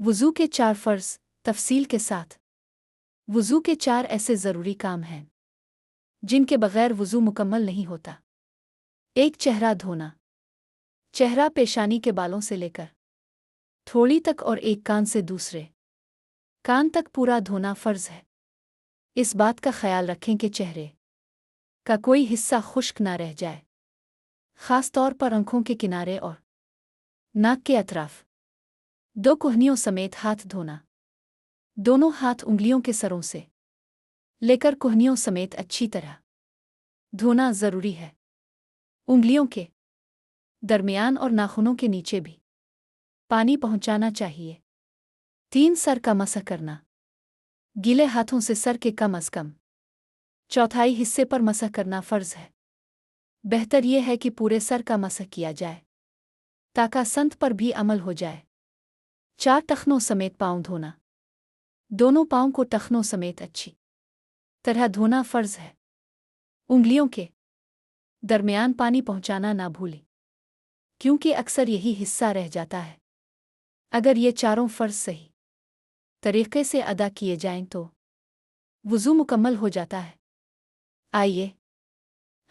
وضو کے 4 فرض تفصیل کے ساتھ۔ وضو کے 4 ایسے ضروری کام ہیں جن کے بغیر وضو مکمل نہیں ہوتا۔ 1 چہرہ دھونا۔ چہرہ پیشانی کے بالوں سے لے کر تھوڑی تک اور ایک کان سے دوسرے کان تک پورا دھونا فرض ہے۔ اس بات کا خیال رکھیں کہ چہرے کا کوئی حصہ خشک نہ رہ جائے، خاص طور پر آنکھوں کے کنارے اور ناک کے اطراف۔ 2 کوہنیوں سمیت ہاتھ دھونا۔ دونوں ہاتھ انگلیوں کے سروں سے لے کر کوہنیوں سمیت اچھی طرح دھونا ضروری ہے۔ انگلیوں کے درمیان اور ناخنوں کے نیچے بھی پانی پہنچانا چاہیے۔ 3 سر کا مسح کرنا۔ گیلے ہاتھوں سے سر کے کم از کم چوتھائی حصے پر مسح کرنا فرض ہے۔ بہتر یہ ہے کہ پورے سر کا مسح کیا جائے تاکہ سنت پر بھی عمل ہو جائے۔ 4 ٹخنوں سمیت پاؤں دھونا۔ دونوں پاؤں کو ٹخنوں سمیت اچھی طرح دھونا فرض ہے۔ انگلیوں کے درمیان پانی پہنچانا نہ بھولیں کیونکہ اکثر یہی حصہ رہ جاتا ہے۔ اگر یہ چاروں فرض صحیح طریقے سے ادا کیے جائیں تو وضو مکمل ہو جاتا ہے۔ آئیے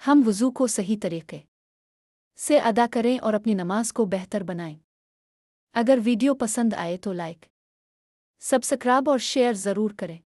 ہم وضو کو صحیح طریقے سے ادا کریں اور اپنی نماز کو بہتر بنائیں۔ اگر ویڈیو پسند آئے تو لائک، سبسکرائب اور شیئر ضرور کریں۔